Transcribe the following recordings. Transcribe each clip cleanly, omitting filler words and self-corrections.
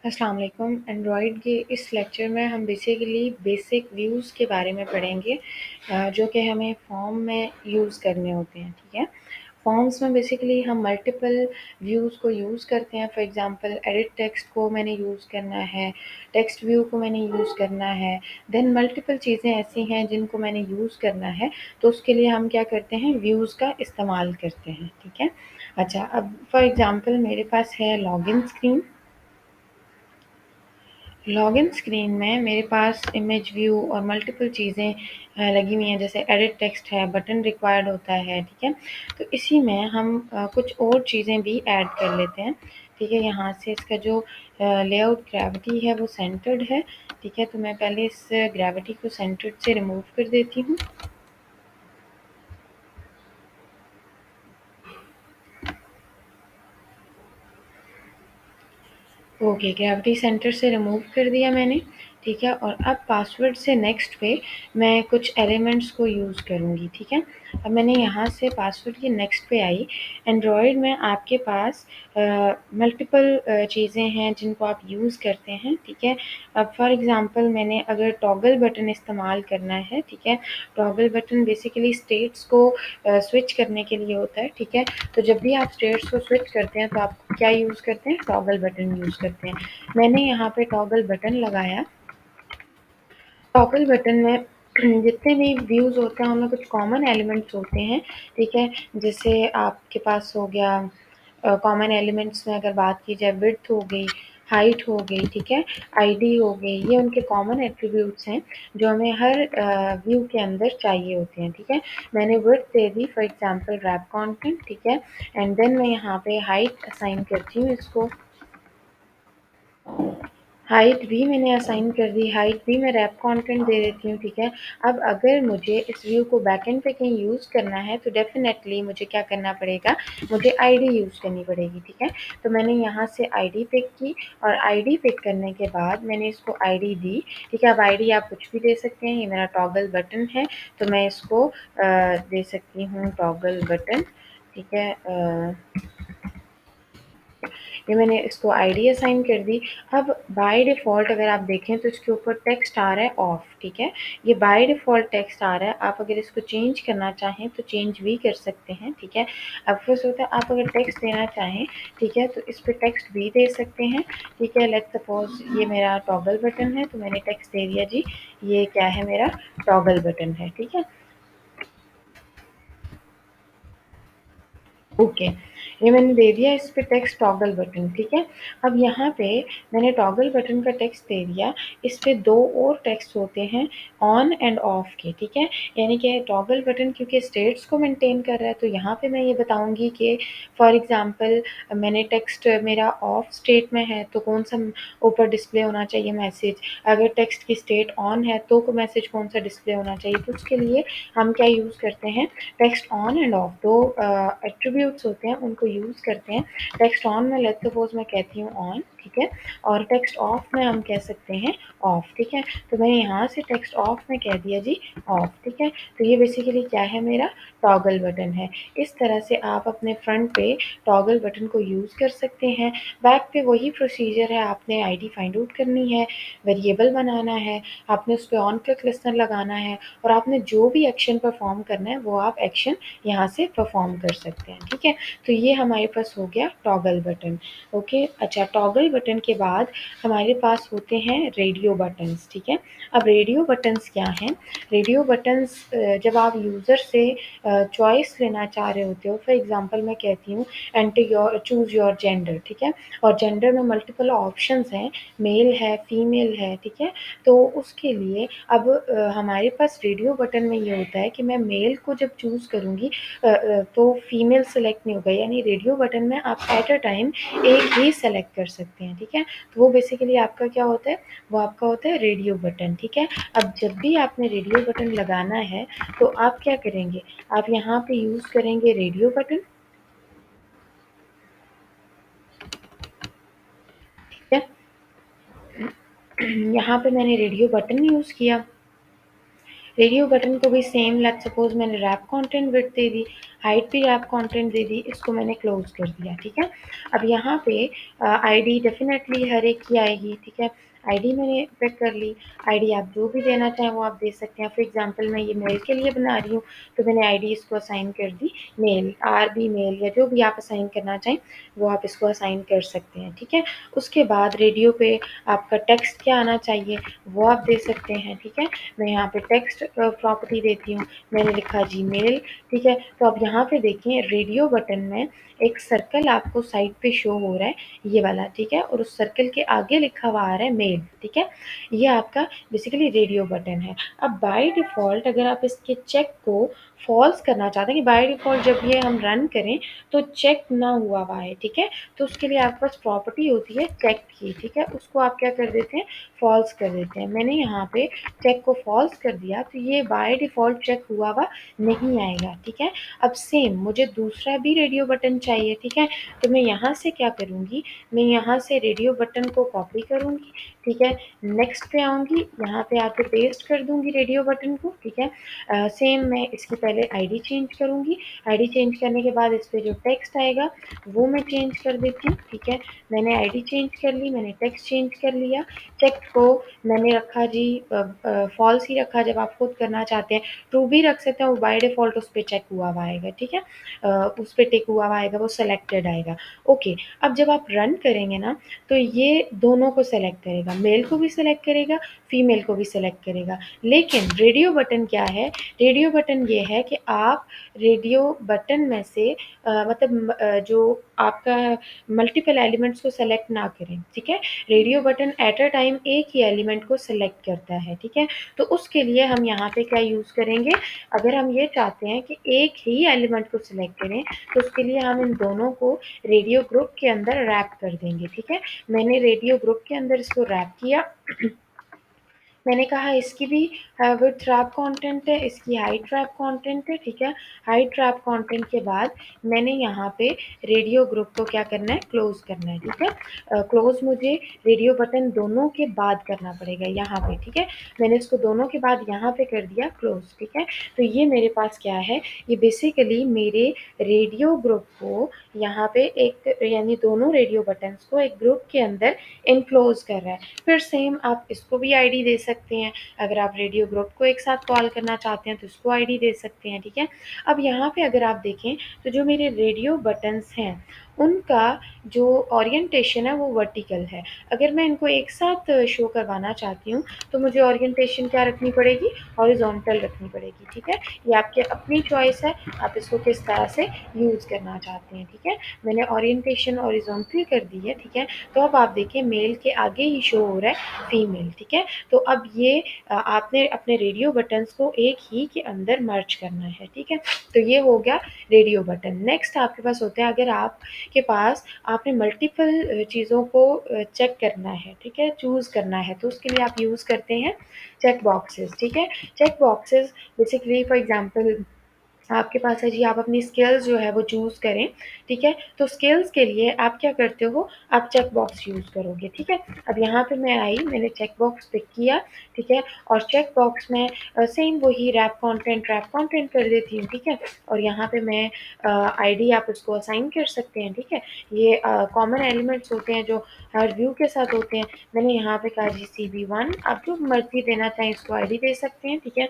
अस्सलाम वालेकुम। एंड्रॉयड के इस लेक्चर में हम बेसिकली बेसिक व्यूज़ के बारे में पढ़ेंगे, जो कि हमें फॉर्म में यूज़ करने होते हैं। ठीक है, फॉर्म्स में बेसिकली हम मल्टीपल व्यूज़ को यूज़ करते हैं। फॉर एग्जांपल एडिट टेक्स्ट को मैंने यूज़ करना है, टेक्स्ट व्यू को मैंने यूज़ करना है, देन मल्टीपल चीज़ें ऐसी हैं जिनको मैंने यूज़ करना है, तो उसके लिए हम क्या करते हैं, व्यूज़ का इस्तेमाल करते हैं। ठीक है, अच्छा, अब फॉर एग्जांपल मेरे पास है लॉगिन स्क्रीन। लॉगिन स्क्रीन में मेरे पास इमेज व्यू और मल्टीपल चीज़ें लगी हुई हैं, जैसे एडिट टेक्स्ट है, बटन रिक्वायर्ड होता है। ठीक है, तो इसी में हम कुछ और चीज़ें भी ऐड कर लेते हैं। ठीक है, यहाँ से इसका जो लेआउट ग्रेविटी है वो सेंटर्ड है। ठीक है, तो मैं पहले इस ग्रेविटी को सेंटर्ड से रिमूव कर देती हूँ। ओके, ग्रेविटी सेंटर से रिमूव कर दिया मैंने। ठीक है, और अब पासवर्ड से नेक्स्ट पे मैं कुछ एलिमेंट्स को यूज़ करूँगी। ठीक है, अब मैंने यहाँ से पासवर्ड के नेक्स्ट पे आई। एंड्रॉयड में आपके पास मल्टीपल चीज़ें हैं जिनको आप यूज़ करते हैं। ठीक है, अब फॉर एग्ज़ाम्पल मैंने अगर टॉगल बटन इस्तेमाल करना है। ठीक है, टॉगल बटन बेसिकली स्टेट्स को स्विच करने के लिए होता है। ठीक है, तो जब भी आप स्टेट्स को स्विच करते हैं तो आप क्या यूज़ करते हैं, टॉगल बटन यूज़ करते हैं। मैंने यहाँ पे टॉगल बटन लगाया। टॉगल बटन में जितने भी व्यूज़ होते हैं उनमें कुछ कॉमन एलिमेंट्स होते हैं। ठीक है, जैसे आपके पास हो गया कॉमन एलिमेंट्स में अगर बात की जाए, विड्थ हो गई, हाइट हो गई, ठीक है, आईडी हो गई, ये उनके कॉमन एट्रीब्यूट्स हैं जो हमें हर व्यू के अंदर चाहिए होते हैं। ठीक है, मैंने width they the for example wrap content. ठीक है, एंड देन मैं यहाँ पे हाइट असाइन करती हूँ इसको। हाइट भी मैंने असाइन कर दी, हाइट भी मैं रैप कंटेंट दे देती हूँ। ठीक है, अब अगर मुझे इस व्यू को बैकएंड पे कहीं यूज़ करना है तो डेफिनेटली मुझे क्या करना पड़ेगा, मुझे आईडी यूज़ करनी पड़ेगी। ठीक है, तो मैंने यहाँ से आईडी पिक की और आईडी पिक करने के बाद मैंने इसको आईडी दी। ठीक है, अब आईडी आप कुछ भी दे सकते हैं, ये मेरा टॉगल बटन है तो मैं इसको दे सकती हूँ टॉगल बटन। ठीक है, ये मैंने इसको आईडी असाइन कर दी। अब बाय डिफ़ॉल्ट अगर आप देखें तो इसके ऊपर टेक्स्ट आ रहा है ऑफ। ठीक है, ये बाय डिफ़ॉल्ट टेक्स्ट आ रहा है, आप अगर इसको चेंज करना चाहें तो चेंज भी कर सकते हैं। ठीक है, अब फर्स्ट होता है आप अगर टेक्स्ट देना चाहें, ठीक है, तो इस पे टेक्स्ट भी दे सकते हैं। ठीक है, लेट्स सपोज़ ये मेरा टॉगल बटन है तो मैंने टेक्स्ट दे दिया जी, ये क्या है, मेरा टॉगल बटन है। ठीक है, ओके, ये मैंने दे दिया इस पे टेक्स्ट टॉगल बटन। ठीक है, अब यहाँ पे मैंने टॉगल बटन का टेक्स्ट दे दिया, इस पे दो और टेक्स्ट होते हैं ऑन एंड ऑफ के। ठीक है, यानी कि टॉगल बटन क्योंकि स्टेट्स को मेंटेन कर रहा है तो यहाँ पे मैं ये बताऊँगी कि फॉर एग्ज़ाम्पल मैंने टेक्स्ट मेरा ऑफ स्टेट में है तो कौन सा ऊपर डिस्प्ले होना चाहिए मैसेज, अगर टेक्स्ट की स्टेट ऑन है तो मैसेज कौन सा डिस्प्ले होना चाहिए। तो उसके लिए हम क्या यूज़ करते हैं, टेक्स्ट ऑन एंड ऑफ दो एट्रीब्यूट्स होते हैं उनको यूज़ करते हैं। टेक्स्ट ऑन में लेट्स सपोज़ मैं कहती हूँ ऑन। ठीक है, और टेक्स्ट ऑफ में हम कह सकते हैं ऑफ। ठीक है, तो मैंने यहाँ से टेक्स्ट ऑफ में कह दिया जी ऑफ। ठीक है, तो ये बेसिकली क्या है, मेरा टॉगल बटन है। इस तरह से आप अपने फ्रंट पे टॉगल बटन को यूज़ कर सकते हैं। बैक पे वही प्रोसीजर है, आपने आईडी फाइंड आउट करनी है, वेरिएबल बनाना है, आपने उस पे ऑन क्लिक लिस्टनर लगाना है और आपने जो भी एक्शन परफॉर्म करना है वो आप एक्शन यहाँ से परफॉर्म कर सकते हैं। ठीक है, तो ये हमारे पास हो गया टॉगल बटन। ओके, अच्छा, टॉगल बटन के बाद हमारे पास होते हैं रेडियो बटन्स। ठीक है, अब रेडियो बटन्स क्या हैं, रेडियो बटन्स जब आप यूज़र से चॉइस लेना चाह रहे होते हो, फॉर एग्जांपल मैं कहती हूँ enter your choose your gender. ठीक है, और जेंडर में मल्टीपल ऑप्शंस हैं, मेल है, फीमेल है। ठीक है, तो उसके लिए अब हमारे पास रेडियो बटन में ये होता है कि मैं मेल को जब चूज़ करूँगी तो फीमेल सेलेक्ट नहीं होगा, यानी रेडियो बटन में आप एट अ टाइम एक ही सेलेक्ट कर सकते हैं। ठीक है, तो वो बेसिकली आपका क्या होता है, वो आपका होता है रेडियो बटन। ठीक है, अब जब भी आपने रेडियो बटन लगाना है तो आप क्या करेंगे, आप यहाँ पे यूज़ करेंगे रेडियो बटन। ठीक है, यहाँ पे मैंने रेडियो बटन यूज़ किया। रेडियो बटन को भी सेम लेट्स सपोज़ मैंने रैप कंटेंट विड्थ दे दी, हाइट भी रैप कंटेंट दे दी, इसको मैंने क्लोज़ कर दिया, ठीक है? अब यहाँ पे आईडी डेफ़िनेटली हर एक की आएगी, ठीक है? आईडी मैंने पिक कर ली, आईडी आप जो भी देना चाहें वो आप दे सकते हैं। फॉर एग्ज़ाम्पल मैं ये मेल के लिए बना रही हूँ, तो मैंने आईडी इसको असाइन कर दी मेल, आरबी मेल या जो भी आप असाइन करना चाहें, वो आप इसको असाइन कर सकते हैं, ठीक है? उसके बाद रेडियो पे आपका टेक्स्ट क्या आना चाहिए, वो आप दे सकते हैं, ठीक है? मैं यहाँ पे टेक्स्ट प्रॉपर्टी देती हूँ, मैंने लिखा जीमेल, ठीक है? तो अब यहाँ पे देखें रेडियो बटन में एक सर्कल आपको साइड पे शो हो रहा है, ये वाला, ठीक है? और उस सर्कल के आगे लिखा हुआ आ रहा है मेल, ठीक है? ये आपका बेसिकली रेडियो बटन है। अब बाय डिफ़ॉल्ट अगर आप इसके चेक को फ़ॉल्स करना चाहते हैं कि बाय डिफ़ॉल्ट जब ये हम रन करें तो चेक ना हुआ हुआ है, ठीक है? तो उसके लिए आपके पास प्रॉपर्टी होती है चेक की, ठीक है? उसको आप क्या कर देते हैं, फ़ॉल्स कर देते हैं। मैंने यहाँ पे चेक को फ़ॉल्स कर दिया तो ये बाय डिफ़ॉल्ट चेक हुआ हुआ नहीं आएगा, ठीक है? अब सेम मुझे दूसरा भी रेडियो बटन चाहिए, ठीक है? तो मैं यहाँ से क्या करूँगी, मैं यहाँ से रेडियो बटन को कॉपी करूँगी, ठीक है? नेक्स्ट पे आऊँगी, यहाँ पे आके पेस्ट कर दूँगी रेडियो बटन को, ठीक है? सेम मैं इसकी पहले आईडी चेंज करूँगी, आईडी चेंज करने के बाद इस पे जो टेक्स्ट आएगा वो मैं चेंज कर देती हूँ, ठीक है? मैंने आईडी चेंज कर ली, मैंने टेक्स्ट चेंज कर लिया, चेक को मैंने रखा जी फॉल्स ही रखा, जब आप खुद करना चाहते हैं ट्रू भी रख सकते हैं, वो बाय डिफ़ॉल्ट उस पे चेक हुआ हुआ आएगा, ठीक है? उस पे टिक हुआ हुआ आएगा, वो सेलेक्टेड आएगा। ओके, अब जब आप रन करेंगे ना, तो ये दोनों को सेलेक्ट करेगा, मेल को भी सेलेक्ट करेगा, फीमेल को भी सेलेक्ट करेगा। लेकिन रेडियो बटन क्या है, रेडियो बटन ये है कि आप रेडियो बटन में से मतलब जो आपका मल्टीपल एलिमेंट्स को सेलेक्ट ना करें, ठीक है? Radio button at a time एक ही एलिमेंट को सेलेक्ट करता है, ठीक है? तो उसके लिए हम यहाँ पे क्या यूज़ करेंगे, अगर हम ये चाहते हैं कि एक ही एलिमेंट को सेलेक्ट करें, तो उसके लिए हम इन दोनों को रेडियो ग्रुप के अंदर रैप कर देंगे, ठीक है? मैंने रेडियो ग्रुप के अंदर इसको रैप किया। मैंने कहा इसकी भी विड्थ रैप कंटेंट है, इसकी हाइट रैप कंटेंट है, ठीक है? हाइट रैप कंटेंट के बाद मैंने यहाँ पे रेडियो ग्रुप को क्या करना है, क्लोज़ करना है, ठीक है? क्लोज़ मुझे रेडियो बटन दोनों के बाद करना पड़ेगा यहाँ पे, ठीक है? मैंने इसको दोनों के बाद यहाँ पे कर दिया क्लोज़, ठीक है? तो ये मेरे पास क्या है, ये बेसिकली मेरे रेडियो ग्रुप को यहाँ पे एक यानी दोनों रेडियो बटन्स को एक ग्रुप के अंदर एनक्लोज़ कर रहा है। फिर सेम आप इसको भी आईडी दे सकते हैं, अगर आप रेडियो ग्रुप को एक साथ कॉल करना चाहते हैं तो इसको आईडी दे सकते हैं, ठीक है? अब यहाँ पे अगर आप देखें तो जो मेरे रेडियो बटन्स हैं, उनका जो ओरिएंटेशन है वो वर्टिकल है। अगर मैं इनको एक साथ शो करवाना चाहती हूँ तो मुझे ओरिएंटेशन क्या रखनी पड़ेगी, हॉरिज़ॉन्टल रखनी पड़ेगी, ठीक है? ये आपकी अपनी चॉइस है, आप इसको किस तरह से यूज़ करना चाहते हैं, ठीक है? मैंने ओरिएंटेशन हॉरिज़ॉन्टल कर दी है, ठीक है? तो अब आप देखिए मेल के आगे ही शो हो रहा है फीमेल, ठीक है? तो अब ये आपने अपने रेडियो बटन्स को एक ही के अंदर मर्ज करना है, ठीक है? तो ये हो गया रेडियो बटन। नेक्स्ट आपके पास होता है, अगर आपके पास आपने मल्टीपल चीज़ों को चेक करना है, ठीक है? चूज़ करना है, तो उसके लिए आप यूज़ करते हैं चेक बॉक्सेस, ठीक है? Check boxes basically for example आपके पास है जी, आप अपनी स्किल्स जो है वो चूज़ करें, ठीक है? तो स्किल्स के लिए आप क्या करते हो, आप चेक बॉक्स यूज़ करोगे, ठीक है? अब यहाँ पे मैं आई, मैंने चेक बॉक्स पिक किया, ठीक है? और चेक बॉक्स में सेम वही रैप कंटेंट कर देती हूँ, ठीक है? और यहाँ पे मैं आईडी आप उसको असाइन कर सकते हैं, ठीक है? ये कॉमन एलिमेंट्स होते हैं जो हर व्यू के साथ होते हैं। मैंने यहाँ पे कहा जी CB1, आप जो मर्ज़ी देना चाहें इसको आईडी दे सकते हैं, ठीक है?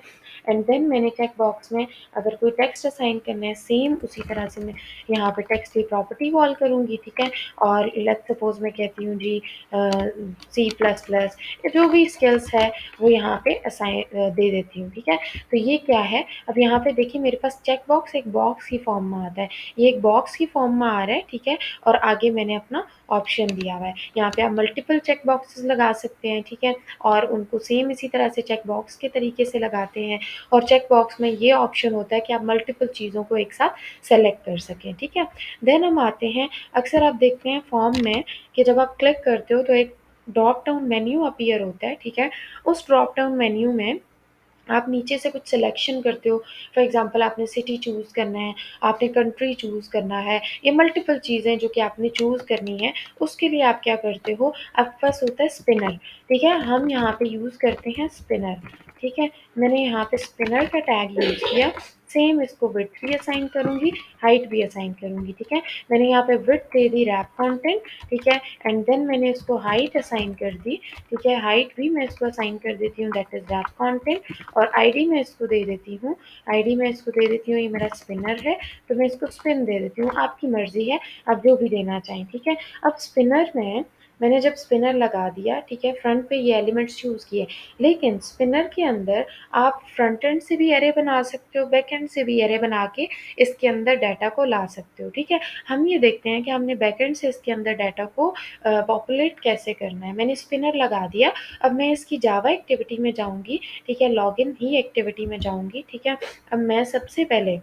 एंड देन मैंने चेक बॉक्स में अगर कोई टेक्स्ट असाइन करना है, सेम उसी तरह से मैं यहाँ पे टेक्स्ट की प्रॉपर्टी कॉल करूँगी, ठीक है? और लेट्स सपोज़ मैं कहती हूँ जी C++ जो भी स्किल्स है वो यहाँ पे असाइन दे देती हूँ, ठीक है? तो ये क्या है, अब यहाँ पे देखिए मेरे पास चेक बॉक्स एक बॉक्स की फॉर्म में आता है। ये एक बॉक्स की फॉर्म में आ रहा है, ठीक है? और आगे मैंने अपना ऑप्शन दिया हुआ है। यहाँ पे आप मल्टीपल चेक बॉक्सेस लगा सकते हैं, ठीक है? और उनको सेम इसी तरह से चेक बॉक्स के तरीके से लगाते हैं। और चेक बॉक्स में ये ऑप्शन होता है कि आप मल्टीपल चीज़ों को एक साथ सेलेक्ट कर सकें, ठीक है? देन हम आते हैं, अक्सर आप देखते हैं फॉर्म में कि जब आप क्लिक करते हो तो एक ड्रॉप डाउन मेन्यू अपीयर होता है, ठीक है? उस ड्रॉप डाउन मेन्यू में आप नीचे से कुछ सिलेक्शन करते हो, फॉर एग्ज़ाम्पल आपने सिटी चूज़ करना है, आपने कंट्री चूज़ करना है, ये मल्टीपल चीज़ें जो कि आपने चूज़ करनी है, उसके लिए आप क्या करते हो, आपके पास होता है स्पिनर, ठीक है? हम यहाँ पे यूज़ करते हैं स्पिनर, ठीक है। मैंने यहाँ पे स्पिनर का टैग यूज़ किया, सेम इसको विड्थ भी असाइन करूँगी, हाइट भी असाइन करूँगी, ठीक है। मैंने यहाँ पे विड्थ दे दी रैप कंटेंट, ठीक है, एंड देन मैंने इसको हाइट असाइन कर दी, ठीक है। हाइट भी मैं इसको असाइन कर देती हूँ, दैट इज़ रैप कंटेंट, और आईडी मैं इसको दे देती हूँ, आईडी मैं इसको दे देती हूँ, ये मेरा स्पिनर है तो मैं इसको स्पिन दे देती हूँ, आपकी मर्ज़ी है आप जो भी देना चाहें, ठीक है। अब स्पिनर में मैंने जब स्पिनर लगा दिया, ठीक है, फ्रंट पे ये एलिमेंट्स चूज़ किए, लेकिन स्पिनर के अंदर आप फ्रंट एंड से भी एरे बना सकते हो, बैक एंड से भी एरे बना के इसके अंदर डाटा को ला सकते हो, ठीक है। हम ये देखते हैं कि हमने बैक एंड से इसके अंदर डाटा को पॉपुलेट कैसे करना है। मैंने स्पिनर लगा दिया, अब मैं इसकी जावा एक्टिविटी में जाऊँगी, ठीक है, लॉगिन ही एक्टिविटी में जाऊँगी, ठीक है। अब मैं सबसे पहले,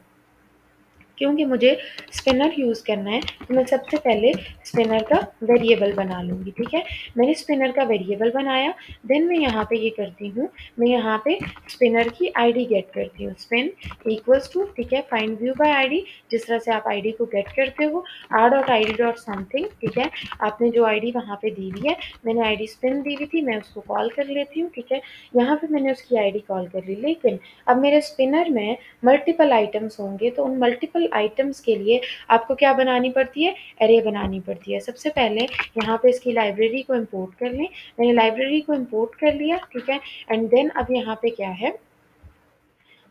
क्योंकि मुझे स्पिनर यूज़ करना है तो मैं सबसे पहले स्पिनर का वेरिएबल बना लूँगी, ठीक है। मैंने स्पिनर का वेरिएबल बनाया, देन मैं यहाँ पे ये करती हूँ, मैं यहाँ पे स्पिनर की आईडी गेट करती हूँ, स्पिन इक्वल्स टू, ठीक है, फाइंड व्यू बाय आईडी, जिस तरह से आप आईडी को गेट करते हो, R dot I D dot something, ठीक है। आपने जो आईडी वहाँ पे दी हुई है, मैंने आईडी स्पिन दी हुई थी, मैं उसको कॉल कर लेती हूँ, ठीक है। यहाँ पे मैंने उसकी आईडी कॉल कर ली, लेकिन अब मेरे स्पिनर में मल्टीपल आइटम्स होंगे, तो उन मल्टीपल आइटम्स के लिए आपको क्या बनानी पड़ती है, एरे बनानी पड़ती है। सबसे पहले यहाँ पे इसकी लाइब्रेरी को इंपोर्ट कर लें, मैंने लाइब्रेरी को इंपोर्ट कर लिया, ठीक है, एंड देन अब यहाँ पे क्या है,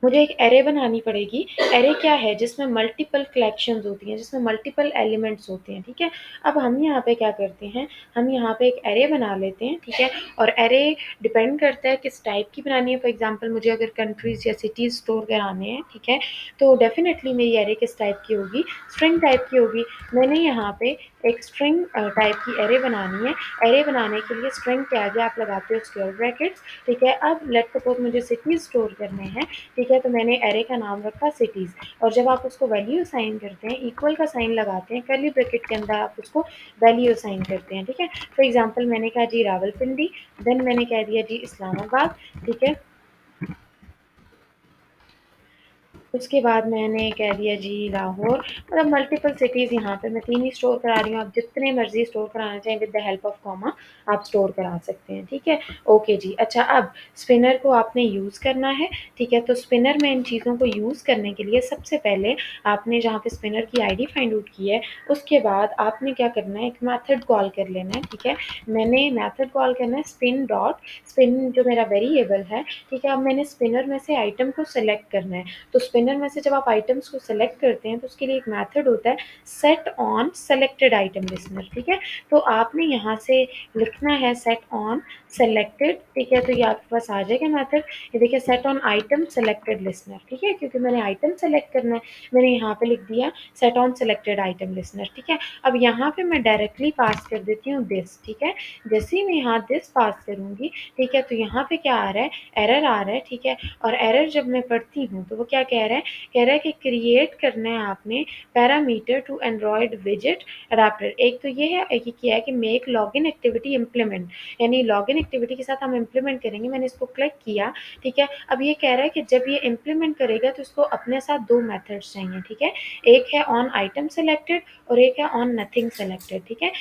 मुझे एक एरे बनानी पड़ेगी। एरे क्या है, जिसमें मल्टीपल कलेक्शंस होती हैं, जिसमें मल्टीपल एलिमेंट्स होते हैं, ठीक है। अब हम यहाँ पे क्या करते हैं, हम यहाँ पे एक एरे बना लेते हैं, ठीक है, और एरे डिपेंड करता है किस टाइप की बनानी है। फॉर एग्जांपल मुझे अगर कंट्रीज़ या सिटीज़ स्टोर कराने हैं, ठीक है, तो डेफिनेटली मेरी एरे किस टाइप की होगी, स्ट्रिंग टाइप की होगी। मैंने यहाँ पे एक स्ट्रिंग टाइप की एरे बनानी है। एरे बनाने के लिए स्ट्रिंग के आगे आप लगाते हो स्क्वायर ब्रैकेट्स, ठीक है। अब लेट्स सपोज मुझे सिटीज़ स्टोर करने हैं, ठीक है, तो मैंने एरे का नाम रखा सिटीज़, और जब आप उसको वैल्यू असाइन करते हैं, इक्वल का साइन लगाते हैं, कर्ली ब्रैकेट के अंदर आप उसको वैल्यू असाइन करते हैं, ठीक है। फॉर एग्जांपल मैंने कहा जी रावलपिंडी, देन मैंने कह दिया जी इस्लामाबाद, ठीक है। उसके बाद मैंने कह दिया जी लाहौर, मतलब मल्टीपल सिटीज़, यहाँ पे मैं 3 ही स्टोर करा रही हूँ, आप जितने मर्ज़ी स्टोर कराना चाहें with the help of comma आप स्टोर करा सकते हैं, ठीक है। ओके जी, अच्छा अब स्पिनर को आपने यूज़ करना है, ठीक है। तो स्पिनर में इन चीज़ों को यूज़ करने के लिए सबसे पहले आपने जहाँ पे स्पिनर की आईडी फाइंड आउट की है, उसके बाद आपने क्या करना है, एक मेथड कॉल कर लेना है, ठीक है। मैंने मेथड कॉल करना है स्पिन डॉट, स्पिन जो मेरा वेरिएबल है, ठीक है। अब मैंने स्पिनर में से आइटम को सेलेक्ट करना है, तो स्पिनर में से जब आप आइटम्स को सेलेक्ट करते हैं तो उसके लिए एक मेथड होता है set on selected item listener, ठीक है। तो आपने यहाँ से लिखना है सेट ऑन सेलेक्टेड, ठीक है, तो ये आपके पास आ जाएगा मेथड। ये देखिए set on item selected listener, ठीक है, क्योंकि मैंने आइटम सेलेक्ट करना है, मैंने यहाँ पे लिख दिया set on selected item listener, ठीक है। अब यहाँ पे मैं डायरेक्टली पास कर देती हूँ दिस, ठीक है। जैसे ही मैं यहाँ दिस पास करूँगी, ठीक है, तो यहाँ पे क्या आ रहा है, एरर आ रहा है, ठीक है। और एरर जब मैं पढ़ती हूँ तो वो क्या कह रहा है, कह रहा है कि क्रिएट करना है आपने पैरामीटर टू एंड्रॉयड विजेट अडाप्टर। एक तो ये है, एक ये किया है कि मेक लॉगिन एक्टिविटी इम्प्लीमेंट, यानी लॉगिन एक्टिविटी के साथ हम इम्प्लीमेंट करेंगे। मैंने इसको क्लिक किया, ठीक है। अब ये कह रहा है कि जब ये इम्प्लीमेंट करेगा तो इसको अपने साथ 2 मेथड्स चाहिए, ठीक है। एक है ऑन आइटम सेलेक्टेड और एक है ऑन नथिंग सेलेक्टेड, ठीक है।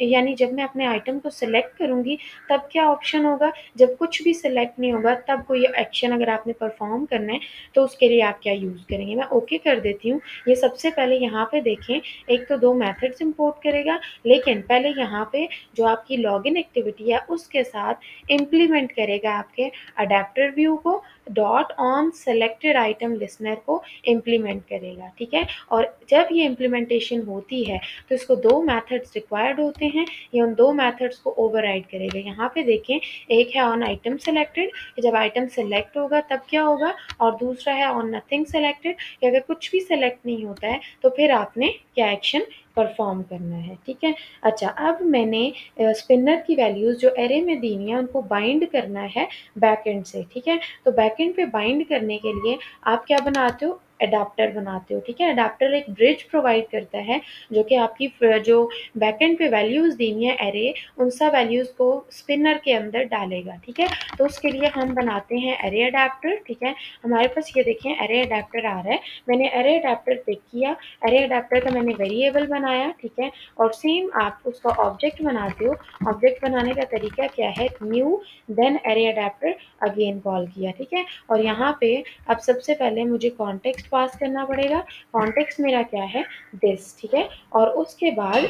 यानी जब मैं अपने आइटम को सेलेक्ट करूँगी तब क्या ऑप्शन होगा, जब कुछ भी सेलेक्ट नहीं होगा तब कोई एक्शन अगर आपने परफॉर्म करना है तो उसके लिए आप क्या यूज़ करेंगे। मैं ओके कर देती हूँ। ये सबसे पहले यहाँ पे देखें, एक तो 2 मेथड्स इंपोर्ट करेगा, लेकिन पहले यहाँ पे जो आपकी लॉगिन एक्टिविटी है उसके साथ इम्प्लीमेंट करेगा आपके अडेप्टर व्यू को, dot on selected item listener को इम्प्लीमेंट करेगा, ठीक है। और जब ये इम्प्लीमेंटेशन होती है तो इसको 2 मेथड्स रिक्वायर्ड होते हैं, ये उन 2 मेथड्स को ओवरराइड करेगा। यहाँ पे देखें, एक है ऑन आइटम सेलेक्टेड, जब आइटम सेलेक्ट होगा तब क्या होगा, और दूसरा है ऑन नथिंग सेलेक्टेड, कि अगर कुछ भी सेलेक्ट नहीं होता है तो फिर आपने क्या एक्शन परफॉर्म करना है, ठीक है। अच्छा, अब मैंने स्पिनर की वैल्यूज़ जो एरे में दी हुई हैं उनको बाइंड करना है बैकएंड से, ठीक है। तो बैकएंड पे बाइंड करने के लिए आप क्या बनाते हो, अडाप्टर बनाते हो, ठीक है। अडाप्टर एक ब्रिज प्रोवाइड करता है जो कि आपकी जो बैकएंड पे वैल्यूज़ देनी है एरे, उन सब वैल्यूज़ को स्पिनर के अंदर डालेगा, ठीक है। तो उसके लिए हम बनाते हैं एरे अडाप्टर, ठीक है। हमारे पास ये देखिए एरे अडाप्टर आ रहा है, मैंने एरे अडाप्टर पिक किया, एरे अडाप्टर का मैंने वेरिएबल बनाया, ठीक है। और सेम आप उसका ऑब्जेक्ट बनाते हो, ऑब्जेक्ट बनाने का तरीका क्या है, new then array adapter again call किया, ठीक है। और यहाँ पे अब सबसे पहले मुझे कॉन्टेक्स्ट पास करना पड़ेगा, कॉन्टेक्स्ट मेरा क्या है, दिस, ठीक है। और उसके बाद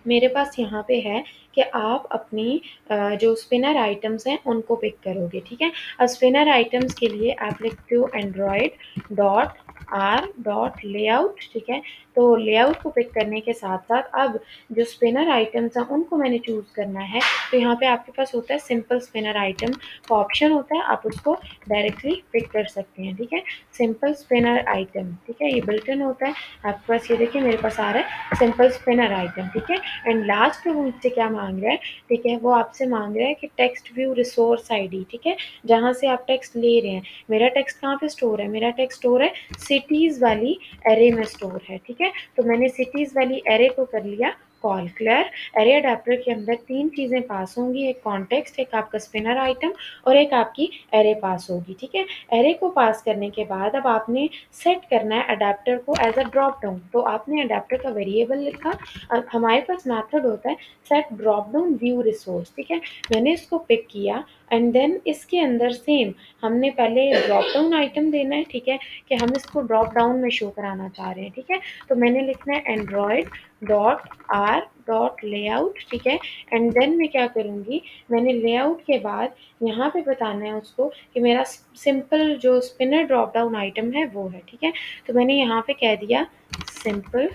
मेरे पास यहाँ पे है कि आप अपनी जो स्पिनर आइटम्स हैं उनको पिक करोगे, ठीक है। अब स्पिनर आइटम्स के लिए आप लिखते हो Android dot R dot layout, ठीक है। तो लेआउट को पिक करने के साथ साथ अब जो स्पिनर आइटम्स हैं उनको मैंने चूज़ करना है। तो यहाँ पे आपके पास होता है सिंपल स्पिनर आइटम का ऑप्शन होता है, आप उसको डायरेक्टली पिक कर सकते हैं, ठीक है। सिंपल स्पिनर आइटम, ठीक है, ये बिल्ट इन होता है आपके पास। ये देखिए मेरे पास आ रहा है सिंपल स्पिनर आइटम, ठीक है। एंड लास्ट पे वो मुझसे क्या मांग रहा है, ठीक है, वो आपसे मांग रहा है कि टेक्स्ट व्यू रिसोर्स आईडी, ठीक है, जहाँ से आप टेक्स्ट ले रहे हैं। मेरा टेक्स्ट कहाँ पे स्टोर है, मेरा टेक्स्ट स्टोर है सिटीज़ वाली एरे में स्टोर है, ठीक है। तो मैंने सिटीज़ वाली एरे को कर लिया कॉल। क्लियर। एरे अडेप्टर के अंदर तीन चीज़ें पास होंगी, एक कॉन्टेक्स्ट, एक आपका स्पिनर आइटम और एक आपकी एरे पास होगी, ठीक है। एरे को पास करने के बाद अब आपने सेट करना है अडेप्टर को एज अ ड्रॉप डाउन। तो आपने अडेप्टर का वेरिएबल लिखा, अब हमारे पास मेथड होता है set drop down view resource, ठीक है। मैंने इसको पिक किया एंड देन इसके अंदर सेम हमने पहले ड्रॉप डाउन आइटम देना है, ठीक है, कि हम इसको ड्रॉप डाउन में शो कराना चाह रहे हैं, ठीक है। तो मैंने लिखना है Android dot R dot layout, ठीक है। एंड देन मैं क्या करूँगी, मैंने लेआउट के बाद यहाँ पे बताना है उसको कि मेरा सिंपल जो स्पिनर ड्रॉप डाउन आइटम है वो है, ठीक है। तो मैंने यहाँ पे कह दिया simple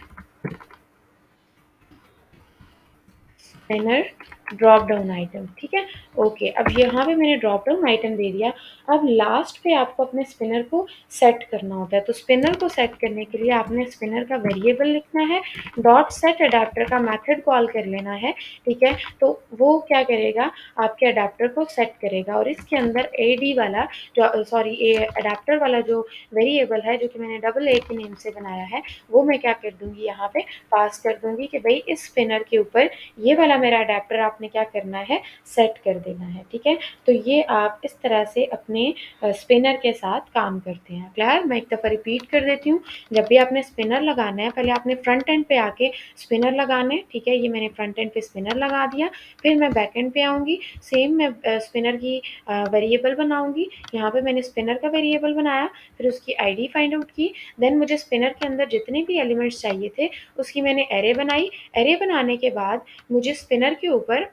spinner drop down item, ठीक है। ओके, अब यहाँ पे मैंने ड्रॉप डाउन आइटम दे दिया। अब लास्ट पे आपको अपने स्पिनर को सेट करना होता है। तो स्पिनर को सेट करने के लिए आपने स्पिनर का वेरिएबल लिखना है, डॉट सेट अडेप्टर का मेथड कॉल कर लेना है, ठीक है। तो वो क्या करेगा, आपके अडेप्टर को सेट करेगा और इसके अंदर ए डी वाला जो सॉरी ए अडेप्टर वाला जो वेरिएबल है जो कि मैंने डबल ए के नेम से बनाया है, वो मैं क्या कर दूँगी यहाँ पे पास कर दूँगी कि भई इस स्पिनर के ऊपर ये वाला मेरा अडेप्टर आपने क्या करना है, सेट कर देना है, ठीक है। तो ये आप इस तरह से अपने स्पिनर के साथ काम करते हैं। क्लियर। मैं एक दफ़ा रिपीट कर देती हूँ, जब भी आपने स्पिनर लगाना है पहले आपने फ्रंट एंड पे आके स्पिनर लगाना है, ठीक है। ये मैंने फ्रंट एंड पे स्पिनर लगा दिया, फिर मैं बैक एंड पे आऊँगी, सेम मैं स्पिनर की वेरिएबल बनाऊँगी। यहाँ पे मैंने स्पिनर का वेरिएबल बनाया, फिर उसकी आईडी फाइंड आउट की, देन मुझे स्पिनर के अंदर जितने भी एलिमेंट्स चाहिए थे उसकी मैंने एरे बनाई। एरे बनाने के बाद मुझे स्पिनर के ऊपर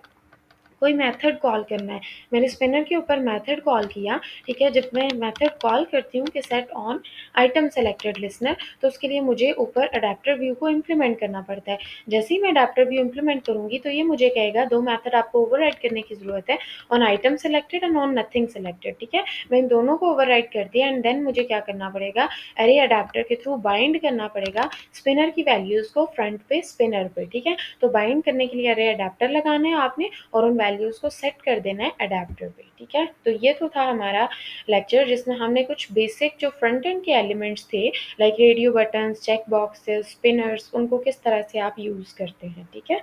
कोई मेथड कॉल करना है। मैंने स्पिनर के ऊपर मेथड कॉल किया, ठीक है। जब मैं मेथड कॉल करती हूँ कि set on item selected listener, तो उसके लिए मुझे ऊपर अडेप्टर व्यू को इम्प्लीमेंट करना पड़ता है। जैसे ही मैं अडेप्टर व्यू इम्प्लीमेंट करूँगी तो ये मुझे कहेगा दो मेथड आपको ओवरराइड करने की ज़रूरत है, on item selected and on nothing selected, ठीक है। मैं इन दोनों को ओवरराइड कर दिया एंड देन मुझे क्या करना पड़ेगा, एरे अडेप्टर के थ्रू बाइंड करना पड़ेगा स्पिनर की वैल्यूज़ को फ्रंट पे स्पिनर पे, ठीक है। तो बाइंड करने के लिए एरे अडेप्टर लगाना है आपने और उन वैल्यूज़ को सेट कर देना है अडेप्टर पे, ठीक है। तो ये तो था हमारा लेक्चर जिसमें हमने कुछ बेसिक जो फ्रंट एंड के एलिमेंट्स थे like radio buttons, check boxes, spinners, उनको किस तरह से आप यूज़ करते हैं, ठीक है।